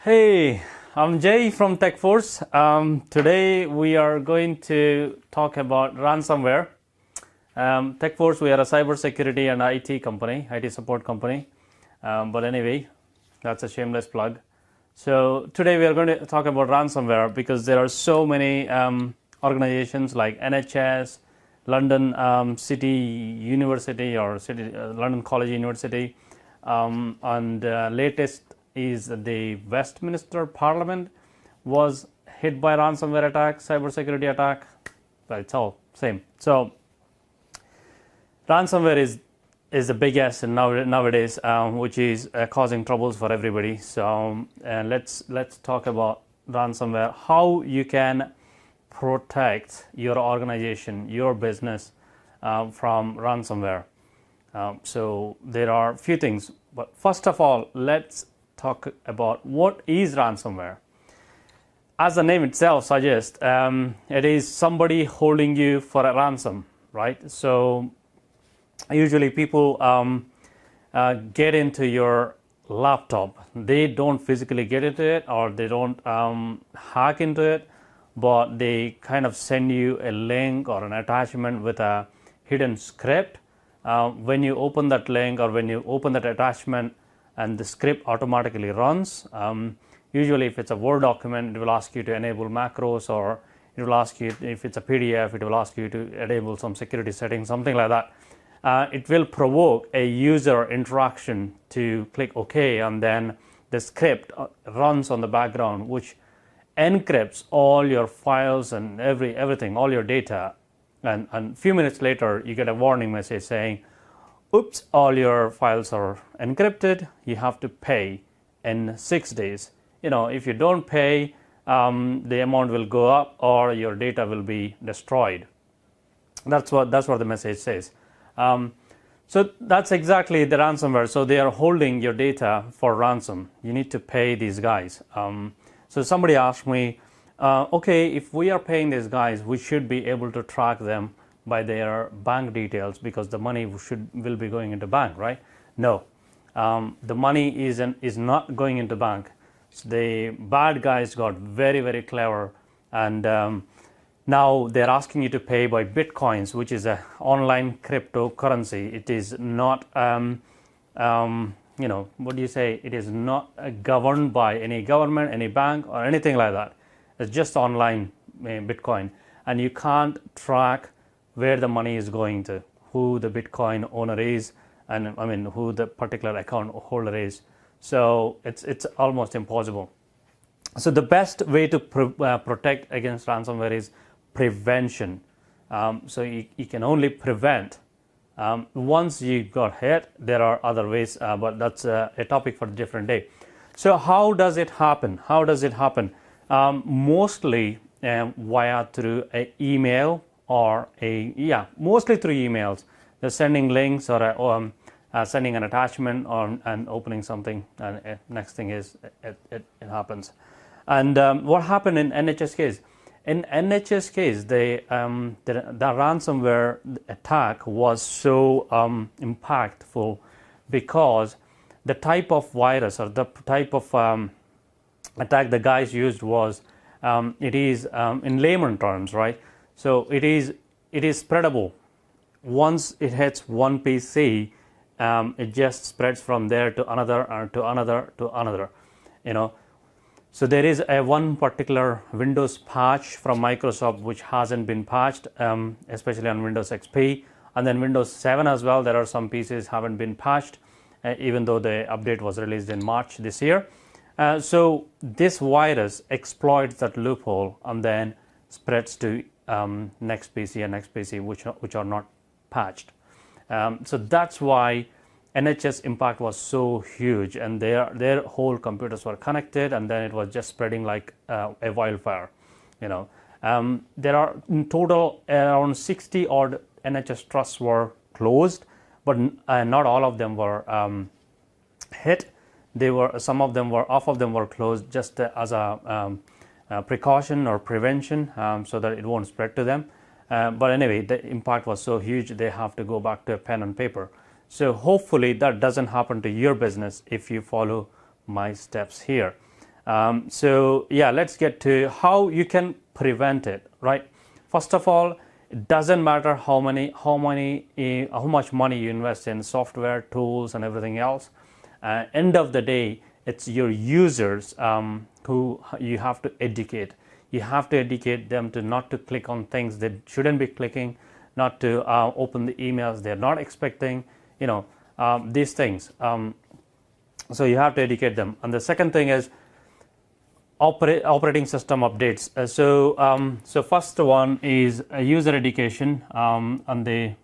Hey, I'm Jay from TechForce. Today we are going to talk about ransomware. TechForce, we are a cybersecurity and IT company, IT support company. But anyway, that's a shameless plug. So today we are going to talk about ransomware because there are so many organizations like NHS, London City University or London College University, and latest is the Westminster Parliament was hit by ransomware attack, cybersecurity attack. Well, it's all same. So ransomware is the biggest nowadays, which is causing troubles for everybody. So let's talk about ransomware, how you can protect your organization, your business from ransomware. So there are a few things, but first of all, let's talk about what is ransomware. As the name itself suggests, it is somebody holding you for a ransom, right? So usually people get into your laptop. They don't physically get into it, or they don't hack into it, but they kind of send you a link or an attachment with a hidden script. When you open that link or when you open that attachment, and the script automatically runs. Usually if it's a Word document, it will ask you to enable macros, or it will ask you, if it's a PDF, it will ask you to enable some security settings, something like that. It will provoke a user interaction to click OK, and then the script runs on the background, which encrypts all your files and everything, all your data. And a few minutes later, you get a warning message saying, oops, all your files are encrypted, you have to pay in 6 days. If you don't pay, the amount will go up or your data will be destroyed. That's what the message says. So that's exactly the ransomware. So they are holding your data for ransom. You need to pay these guys. So somebody asked me, okay, if we are paying these guys, we should be able to track them by their bank details, because the money will be going into bank, right? No, the money is not going into bank. So the bad guys got very, very clever, and now they're asking you to pay by bitcoins, which is an online cryptocurrency. It is not, what do you say? It is not governed by any government, any bank, or anything like that. It's just online Bitcoin, and you can't track where the money is going to, who the Bitcoin owner is, and who the particular account holder is. So it's almost impossible. So the best way to protect against ransomware is prevention. So you can only prevent. Once you got hit, there are other ways, but that's a topic for a different day. So how does it happen? Mostly via through an email, or mostly through emails. They're sending links or sending an attachment and opening something, and next thing is it happens. And what happened in NHS case? In NHS case, the ransomware attack was so impactful because the type of virus or the type of attack the guys used was, it is in layman terms, right? So it is spreadable. Once it hits one PC, it just spreads from there to another, to another. So there is one particular Windows patch from Microsoft which hasn't been patched, especially on Windows XP, and then Windows 7 as well. There are some PCs haven't been patched, even though the update was released in March this year. So this virus exploits that loophole and then spreads to next PC and next PC which are not patched. So that's why NHS impact was so huge, and their whole computers were connected, and then it was just spreading like a wildfire. There are in total around 60 odd NHS trusts were closed, but not all of them were hit. Some of them were closed just as a precaution or prevention, so that it won't spread to them. But anyway, the impact was so huge, they have to go back to a pen and paper. So hopefully that doesn't happen to your business if you follow my steps here. So yeah, let's get to how you can prevent it, right? First of all, it doesn't matter how much money you invest in software, tools, and everything else. End of the day, it's your users who you have to educate. You have to educate them to not to click on things they shouldn't be clicking, not to open the emails they're not expecting, these things. So you have to educate them. And the second thing is operating system updates. So first one is user education, and the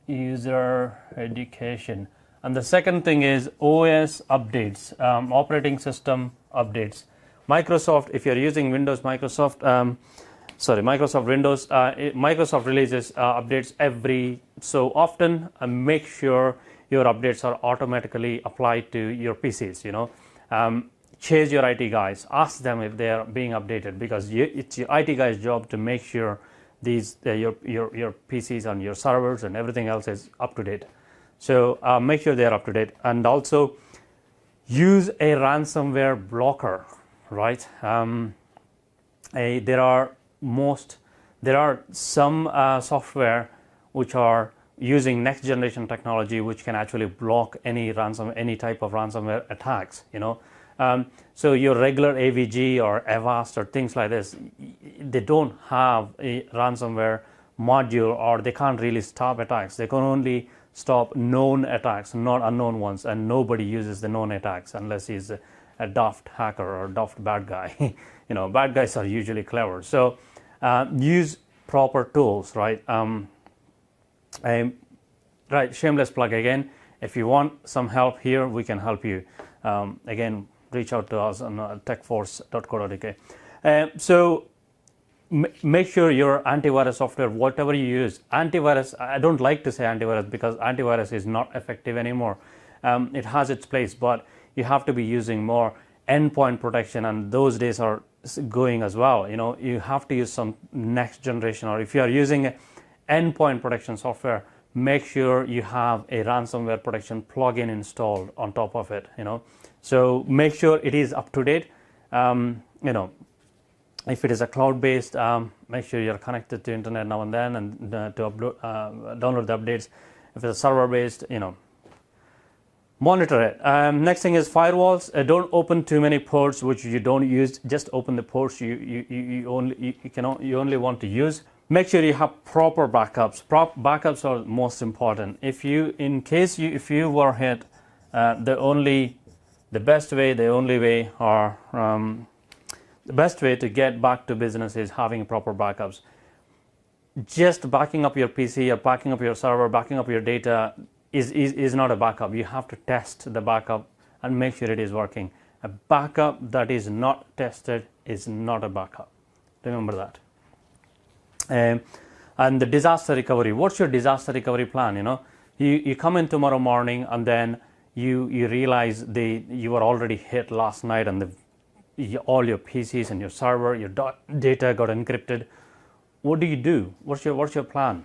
user education. And the second thing is OS updates, operating system updates. Microsoft, if you're using Windows, Microsoft Windows, Microsoft releases updates every so often, and make sure your updates are automatically applied to your PCs. Chase your IT guys, ask them if they are being updated, because it's your IT guy's job to make sure these your PCs and your servers and everything else is up to date. So make sure they are up to date, and also use a ransomware blocker, right? There are some software which are using next generation technology which can actually block any type of ransomware attacks. So your regular AVG or Avast or things like this, they don't have a ransomware module, or they can't really stop attacks. They can only stop known attacks, not unknown ones, and nobody uses the known attacks unless he's a daft hacker or a daft bad guy. Bad guys are usually clever. So use proper tools, right? Right, shameless plug again. If you want some help here, we can help you. Again, reach out to us on techforce.co.uk. So make sure your antivirus software, whatever you use, antivirus, I don't like to say antivirus because antivirus is not effective anymore. It has its place, but you have to be using more endpoint protection, and those days are going as well. You have to use some next generation, or if you are using endpoint protection software, make sure you have a ransomware protection plugin installed on top of it. So make sure it is up to date. If it is a cloud-based, make sure you're connected to internet now and then, and to download the updates. If it's server-based, monitor it. Next thing is firewalls. Don't open too many ports which you don't use. Just open the ports you only want to use. Make sure you have proper backups. Backups are most important. If you were hit, the best way to get back to business is having proper backups. Just backing up your PC or backing up your server, backing up your data is not a backup. You have to test the backup and make sure it is working. A backup that is not tested is not a backup. Remember that. And the disaster recovery. What's your disaster recovery plan? You come in tomorrow morning, and then you realize you were already hit last night, and all your PCs and your server, your data got encrypted. What do? What's your plan?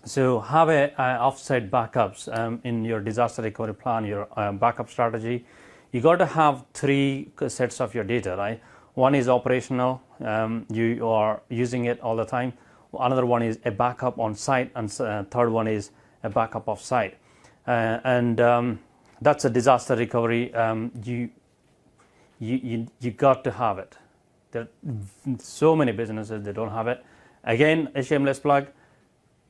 So have a offsite backups in your disaster recovery plan, your backup strategy. You got to have 3 sets of your data, right? One is operational, you are using it all the time. Another one is a backup on site, and third one is a backup off site. And that's a disaster recovery. You got to have it. There are so many businesses that don't have it. Again, a shameless plug.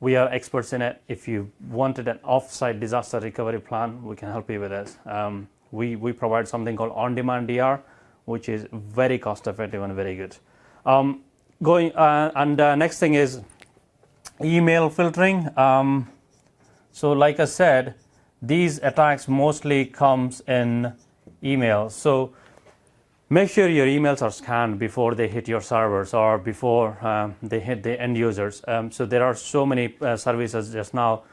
We are experts in it. If you wanted an off-site disaster recovery plan, we can help you with this. We provide something called on-demand DR, which is very cost-effective and very good. Next thing is email filtering. So like I said, these attacks mostly comes in email. So make sure your emails are scanned before they hit your servers or before they hit the end users. So there are so many services just now,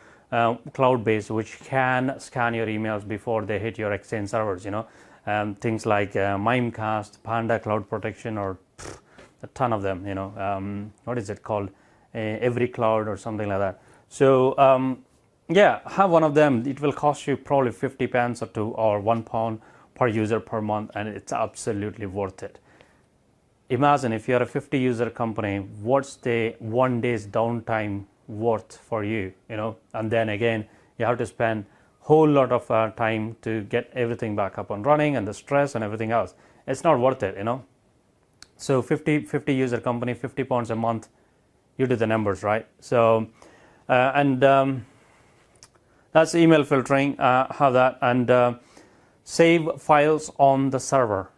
cloud-based, which can scan your emails before they hit your Exchange servers. Things like Mimecast, Panda Cloud Protection, or a ton of them. What is it called? Every Cloud or something like that. So Yeah, have one of them. It will cost you probably 50 pence or two or £1 per user per month, and it's absolutely worth it. Imagine if you're a 50 user company, what's the 1 day's downtime worth for you, and then again, you have to spend whole lot of time to get everything back up and running and the stress and everything else. It's not worth it, So 50 user company, £50 a month, you do the numbers, right? So, that's email filtering, have that, and save files on the server.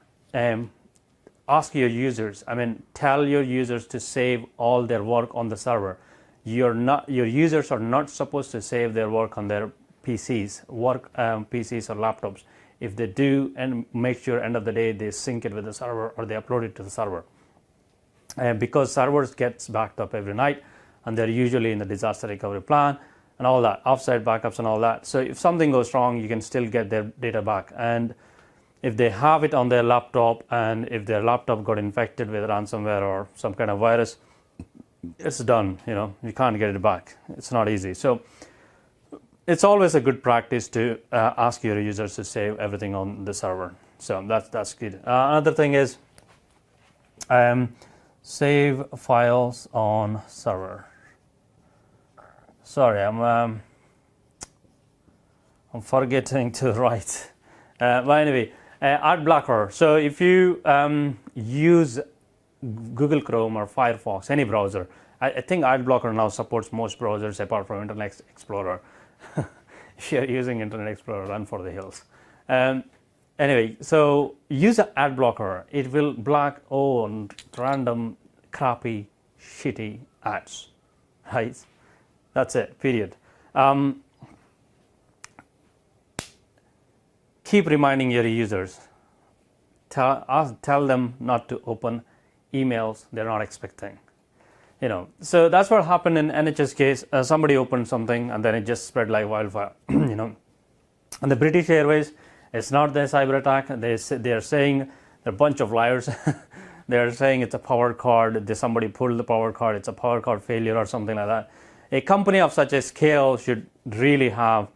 Ask your users, tell your users to save all their work on the server. Your users are not supposed to save their work on their PCs, PCs or laptops. If they do, and make sure end of the day they sync it with the server or they upload it to the server. Because servers gets backed up every night, and they're usually in the disaster recovery plan and all that, offsite backups and all that. So if something goes wrong, you can still get their data back. And if they have it on their laptop, and if their laptop got infected with ransomware or some kind of virus, it's done. You can't get it back. It's not easy. So it's always a good practice to ask your users to save everything on the server. So that's good. Another thing is save files on server. Sorry, I'm forgetting to write. But anyway, ad blocker. So if you use Google Chrome or Firefox, any browser, I think ad blocker now supports most browsers apart from Internet Explorer. If you're using Internet Explorer, run for the hills. Anyway, so use an ad blocker. It will block all random, crappy, shitty ads. Right? That's it, period. Keep reminding your users. Tell them not to open emails they're not expecting. So that's what happened in NHS case. Somebody opened something and then it just spread like wildfire. And the British Airways, it's not their cyber attack. They're saying they're a bunch of liars. They're saying it's a power card. Somebody pulled the power card. It's a power card failure or something like that. A company of such a scale should really have.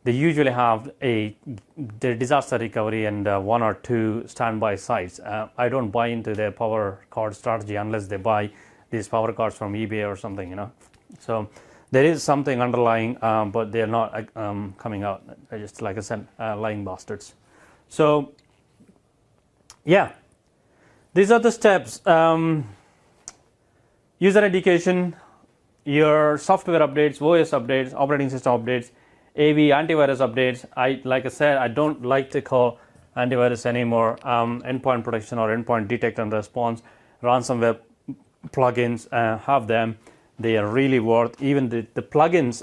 They usually have their disaster recovery and 1 or 2 standby sites. I don't buy into their power card strategy unless they buy these power cards from eBay or something, So there is something underlying, but they're not coming out. Just like I said, lying bastards. So, yeah, these are the steps. User education, your software updates, OS updates, operating system updates, AV antivirus updates. Like I said, I don't like to call antivirus anymore. Endpoint protection or endpoint detect and response, ransomware plugins, have them. They are really worth. Even the plugins.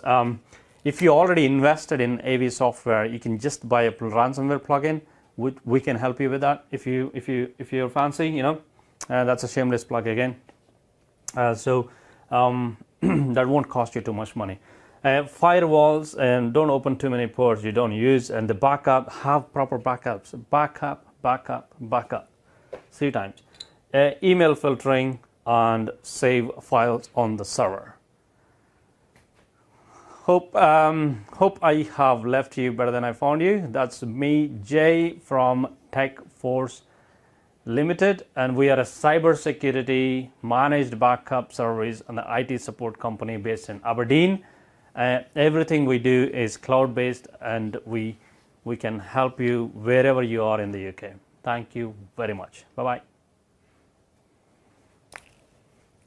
If you already invested in AV software, you can just buy a ransomware plugin. We can help you with that if you're fancy. That's a shameless plug again. So that won't cost you too much money. Firewalls, and don't open too many ports you don't use, and the backup, have proper backups. Backup 3 times. Email filtering, and save files on the server. Hope I have left you better than I found you. That's me, Jay, from Tech Force Limited, and we are a cybersecurity managed backup service and the IT support company based in Aberdeen. Everything we do is cloud-based, and we can help you wherever you are in the UK. Thank you very much. Bye-bye.